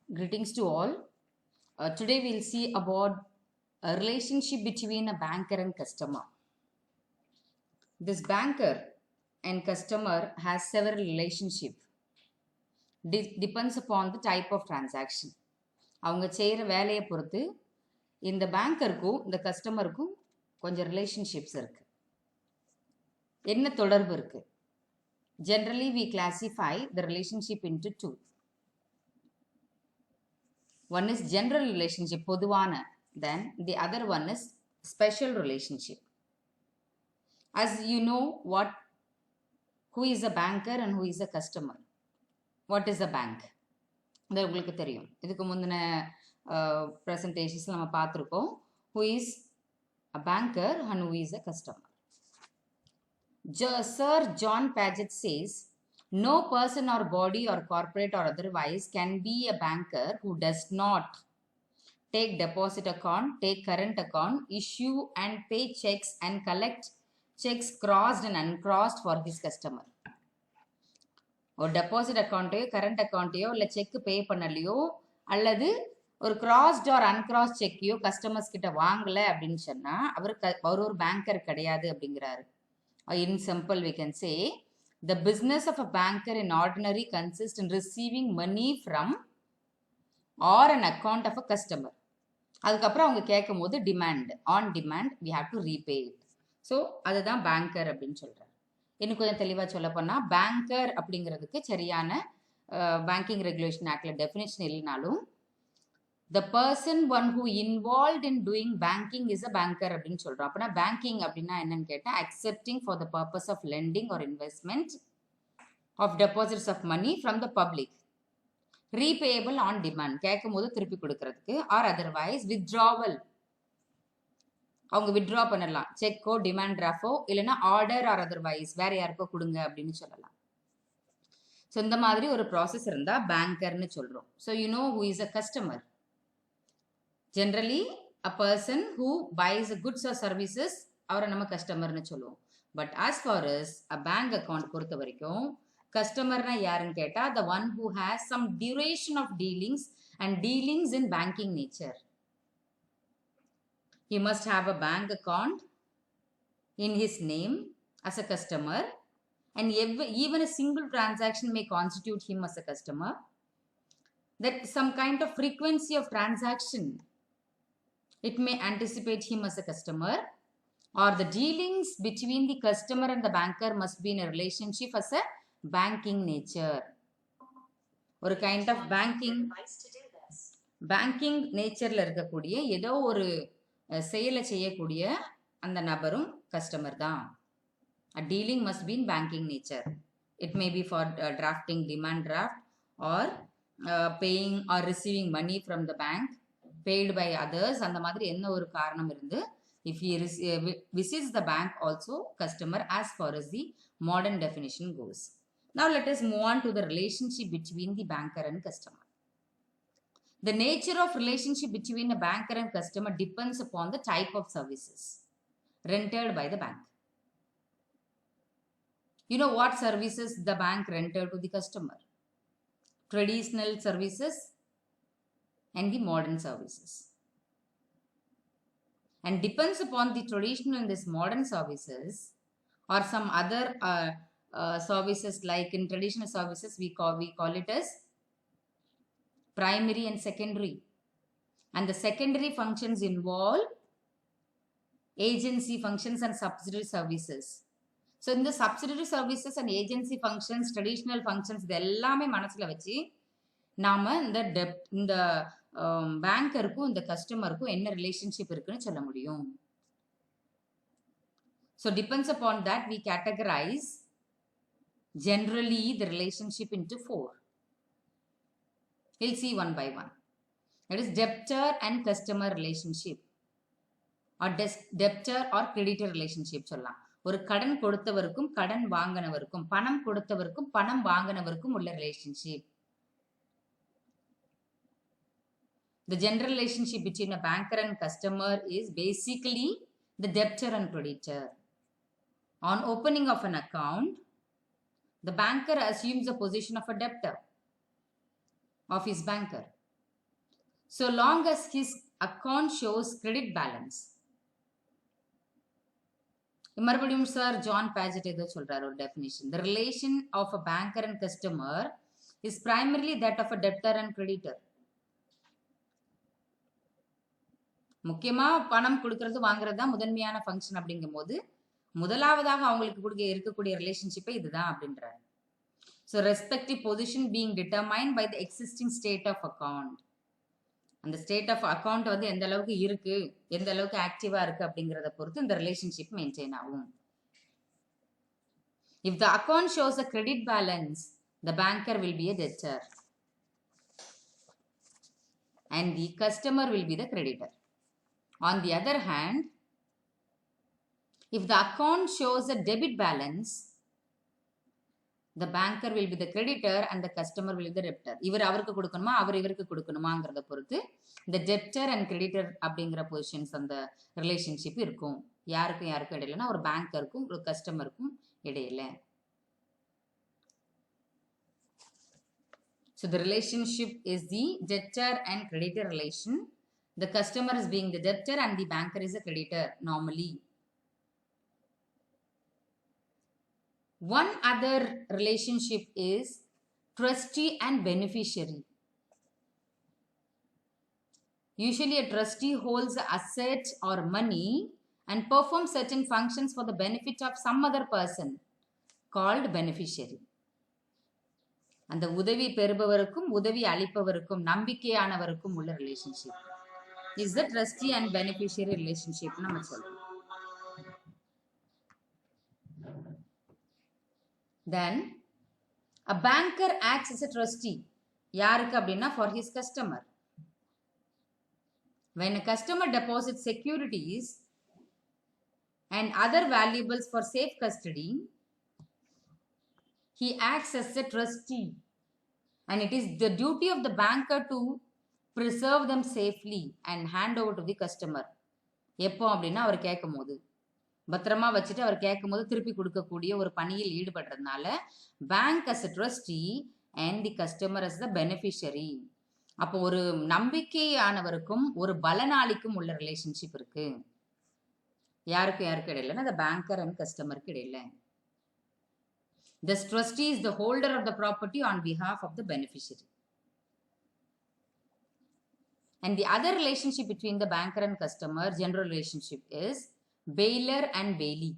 Greetings to all. Today we'll see about a relationship between a banker and customer. This banker and customer has several relationship. Depends upon the type of transaction. அவங்க செய்கிற வேலையை பொறுத்து இந்த பேங்கருக்கும் இந்த கஸ்டமருக்கும் கொஞ்சம் relationships இருக்கு. என்ன தொடர்பு இருக்கு? Generally we classify the relationship into two. One is general relationship, பொதுவான. Then the other one is special relationship. As you know who is a banker and who is a customer. What is a bank? இது உங்களுக்கு தெரியும். இதுக்கு முந்தின presentations நம்ம பார்த்துருக்கோம். Who is a banker and who is a customer. Sir John Paget says, no person or body or corporate or otherwise can be a banker who does not take deposit account, take current account, issue and pay checks and collect checks crossed and uncrossed for his customer. ஒரு deposit அக்கௌண்ட்டையோ current அக்கௌண்ட்டையோ இல்லை check பே பண்ணலையோ அல்லது ஒரு crossed R அன்கிராஸ் செக்கையோ customers கிட்ட வாங்கலை அப்படின்னு சொன்னால் அவர் ஒரு banker கிடையாது அப்படிங்கிறாரு. இன் simple we can say the business of a banker in ordinary consists in receiving money from or an account of a customer. அதுக்கப்புறம் அவங்க கேட்கும் போது on demand we have to repay it. So அதுதான் banker அப்படின்னு சொல்கிறார். இன்னும் கொஞ்சம் தெளிவாக சொல்ல போனால் பேங்கர் அப்படிங்கிறதுக்கு சரியான பேங்கிங் ரெகுலேஷன் ஆக்டில் டெஃபினேஷன் இல்லைனாலும் the person one who involve in doing banking is a banker அப்படின்னு சொல்கிறோம். அப்படின்னா பேங்கிங் அப்படின்னா என்னன்னு கேட்டால் accepting for the purpose of lending or investment of deposits of money from the public, repayable on demand, கேட்கும் போது திருப்பி கொடுக்கறதுக்கு, ஆர் அதர்வைஸ் வித்ட்ராவல், அவங்க வித்ட்ரா பண்ணலாம், செக்கோ டிமாண்ட் டிராஃபோ இல்லைன்னா ஆர்டர் ஆர் அதர்வைஸ் வேற யாருக்கோ கொடுங்க அப்படின்னு சொல்லலாம். ஸோ இந்த மாதிரி ஒரு ப்ராசஸ் இருந்தால் பேங்கர்னு சொல்கிறோம். So you know who is a customer. Generally a person who buys goods or services அவரை நம்ம கஸ்டமர்னு சொல்லுவோம். But as far as a bank account பொறுத்த வரைக்கும் கஸ்டமர்னா யாருன்னு கேட்டால் the one who has some duration of dealings and dealings in banking nature. He must have a bank account in his name as a customer, and even a single transaction may constitute him as a customer. That some kind of frequency of transaction, it may anticipate him as a customer, or the dealings between the customer and the banker must be in a relationship as a banking nature. ஒரு kind of banking நேச்சர்ல இருக்கக்கூடிய ஏதோ ஒரு செயலை செய்யக்கூடிய அந்த நபரும் customer தான். A dealing must be in banking nature. It may be for drafting demand draft or paying or receiving money from the bank, paid by others. அந்த மாதிரி என்ன ஒரு காரணம் இருந்து if he visits the bank also customer as far as the modern definition goes. Now let us move on to the relationship between the banker and customer. The nature of relationship between a banker and customer depends upon the type of services rendered by the bank. You know what services the bank rendered to the customer? Traditional services and the modern services. And depends upon the traditional and this modern services or some other services, like in traditional services we call it as primary and secondary, and the secondary functions involve agency functions and subsidiary services. So in the subsidiary services and agency functions, traditional functions, இது எல்லாமே மனசுல வச்சு நாம இந்த பேங்கருக்கும் இந்த கஸ்டமருக்கும் என்ன relationship இருக்குன்னு சொல்ல முடியும். So depends upon that we categorize generally the relationship into four. We'll see one by one. That is debtor and customer relationship, or debtor or creditor relationship சொல்லலாம். ஒரு கடன் கொடுத்தவருக்கும் கடன் வாங்கினவருக்கும், பணம் கொடுத்தவருக்கும் பணம் வாங்கினவருக்கும் உள்ள relationship. The general relationship between a banker and customer is basically the debtor and creditor. On opening of an account, the banker assumes the position of a debtor of his banker. so long as his account shows credit balance. மறுபடியும் sir John budget ஏதோ சொல்றாரு ஒரு definition. The relation of a banker and customer is primarily that of a debtor and creditor. முக்கியமா பணம் கொடுக்கறது வாங்குறது தான் முதன்மையான ஃபங்க்ஷன் அப்படிங்கும் போது முதலாவதாக அவங்களுக்கு இருக்கக்கூடிய ரிலேஷன்ஷிப்பே இதுதான் அப்படின்றாரு. So respective position being determined by the existing state of account. அந்த ஸ்டேட் ஆஃப் அக்கௌண்ட் வந்து எந்த அளவுக்கு இருக்கு, எந்த அளவுக்கு ஆக்டிவா இருக்கு அப்படிங்கிறத பொறுத்து இந்த ரிலேஷன்ஷிப் மெயின்டைன் ஆகும். If the account shows a credit balance, the banker will be a debtor and the customer will be the creditor. On the other hand, if the account shows a debit balance, the banker will be the creditor and the customer will be the debtor. இவர் அவருக்கு கொடுக்கணுமா அவர் இவருக்கு கொடுக்கணுமாங்கிறத பொறுத்து இந்த debtor and creditor அப்படிங்கிற positions அந்த relationship இருக்கும். யாருக்கும் யாருக்கும் இடையிலனா ஒரு பேங்கருக்கும் ஒரு கஸ்டமருக்கும் இடையில. So the relationship is the debtor and creditor relation. The customer is being the debtor and the banker is a creditor normally. One other relationship is trustee and beneficiary. Usually a trustee holds assets or money and performs certain functions for the benefit of some other person called beneficiary. அந்த உதவி பெறுபவருக்கும் உதவி அளிப்பவருக்கும் நம்பிக்கையானவருக்கும் உள்ள relationship is the trustee and beneficiary relationship நம்ம சொல்றோம். Then a banker acts as a trustee. யாருக்கு அப்படின்னா for his customer. When a customer deposits securities and other valuables for safe custody, he acts as a trustee and it is the duty of the banker to preserve them safely and hand over to the customer. எப்போ அப்படின்னா அவர் கேட்கும் போது பத்திரமா வச்சுட்டு அவர் கேட்கும் போது திருப்பி கொடுக்கக்கூடிய ஒரு பணியில் ஈடுபடுறதுனால bank as a trustee and the customer as the beneficiary. அப்போ ஒரு நம்பிக்கையானவருக்கும் ஒரு பலனாளிக்கும் உள்ள ரிலேஷன்ஷிப் இருக்கு. யாருக்கு இடையில அந்த பேங்கர் அண்ட் கஸ்டமருக்கு இடையில. The trustee is the holder of the property on behalf of the beneficiary. And the other relationship between the banker and customer, general relationship, is bailor and bailee.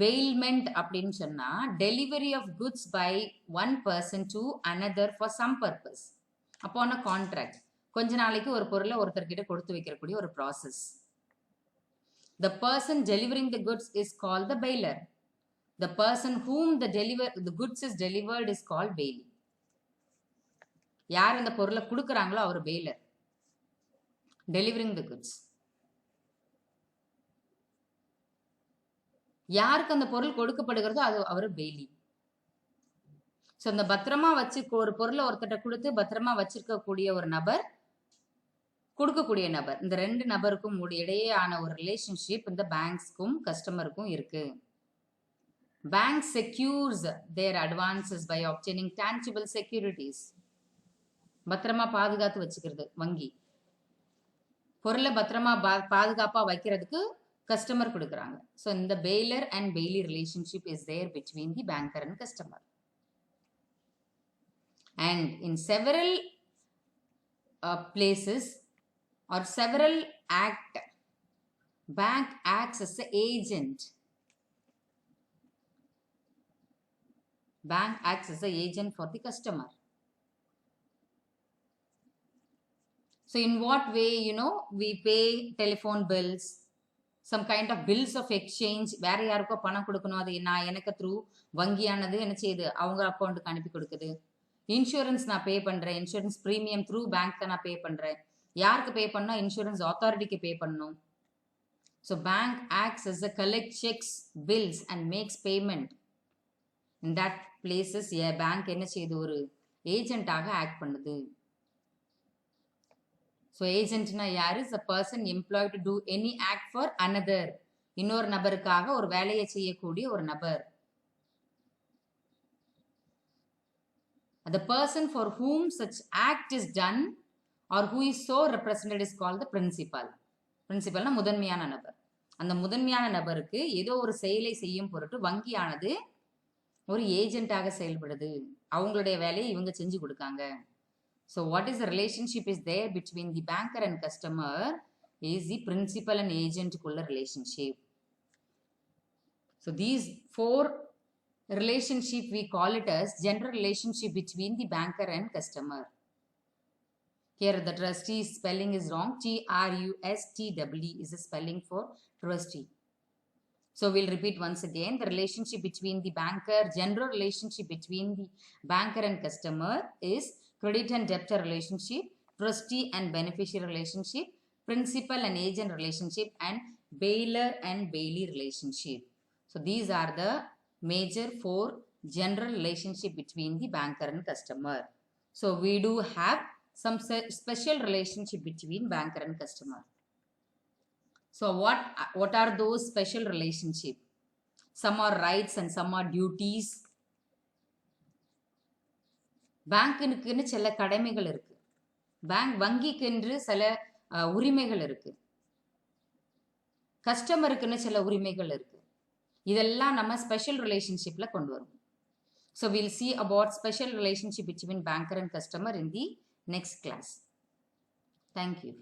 Bailment அப்படின்னு சொன்னா delivery of goods by one person to another for some purpose upon a contract. கொஞ்ச நாளைக்கு ஒரு பொருளை ஒருத்தர்கிட்ட கொடுத்து வைக்கக்கூடிய ஒரு process. The person delivering the goods is called the bailor. The person whom the goods is delivered is called bailee. யார் அந்த பொருளை கொடுக்குறாங்களோ அவர் bailor. Delivering the goods. யாருக்கு அந்த பொருள் கொடுக்கப்படுகிறதோ அது அவர் bailee. ஸோ அந்த பத்திரமா வச்சு ஒரு பொருளை ஒருத்தட்ட கொடுத்து பத்திரமா வச்சிருக்கக்கூடிய ஒரு நபர் கொடுக்கக்கூடிய நபர், இந்த ரெண்டு நபருக்கும் இடையேயான ஒரு ரிலேஷன்ஷிப் இந்த பேங்க்ஸ்க்கும் கஸ்டமருக்கும் இருக்கு. Bank secures their advances by obtaining tangible securities. பத்திரமா பாதுகாத்து வச்சுக்கிறது வங்கி பொருளை பத்திரமா பாதுகாப்பா வைக்கிறதுக்கு கஸ்டமர் கொடுக்குறாங்க. ஸோ இந்த bailor and bailee relationship is there between the banker and customer. And in several places or several bank acts as an agent. Bank acts as an agent for the customer. So in what way, we pay telephone bills, some kind of bills of exchange, வேற யாருக்கோ பணம் கொடுக்கணும், அது நான் எனக்கு through வங்கியானது என்ன செய்யுது அவங்க அக்கௌண்ட்டுக்கு அனுப்பி கொடுக்குது. இன்சூரன்ஸ் நான் பே பண்றேன், இன்சூரன்ஸ் ப்ரீமியம் த்ரூ பேங்க் தான் நான் பே பண்றேன். யாருக்கு பே பண்ணா இன்சூரன்ஸ் அத்தாரிட்டிக்கு பே பண்ணணும். So bank acts as a collect checks, bills and makes payment. In that places bank என்ன செய்யுது ஒரு ஏஜென்ட்டாக ஆக்ட் பண்ணுது. ஸோ ஏஜென்ட்னா யாரு? Is a person employed to do any act for another. இன்னொரு நபருக்காக ஒரு வேலையை செய்யக்கூடிய ஒரு நபர். The person for whom such act is done or who is so represented is called the principal. Principal na முதன்மையான நபர். அந்த முதன்மையான நபருக்கு ஏதோ ஒரு செயலை செய்யும் பொருட்டு வங்கியானது ஒரு ஏஜென்ட்டாக செயல்படுது. அவங்களுடைய வேலையை இவங்க செஞ்சு கொடுக்காங்க. So what is the relationship is there between the banker and customer is the principal and agent kulla relationship. So these four relationship we call it as general relationship between the banker and customer. Here the trustee spelling is wrong. Trustee is the spelling for trustee. So we'll repeat once again. The relationship between the banker, general relationship between the banker and customer is credit and debtor relationship, trustee and beneficiary relationship, principal and agent relationship, and bailor and bailee relationship. So these are the major four general relationship between the banker and customer. So we do have some special relationship between banker and customer. So what are those special relationship? Some are rights and some are duties. பேங்க்குன்னு சில கடமைகள் இருக்கு. வங்கிக்கென்று சில உரிமைகள் இருக்கு. கஸ்டமருக்குன்னு சில உரிமைகள் இருக்கு. இதெல்லாம் நம்ம ஸ்பெஷல் ரிலேஷன்ஷிப்ல கொண்டு வருவோம். So we'll see about special relationship between banker and customer in the next class. Thank you.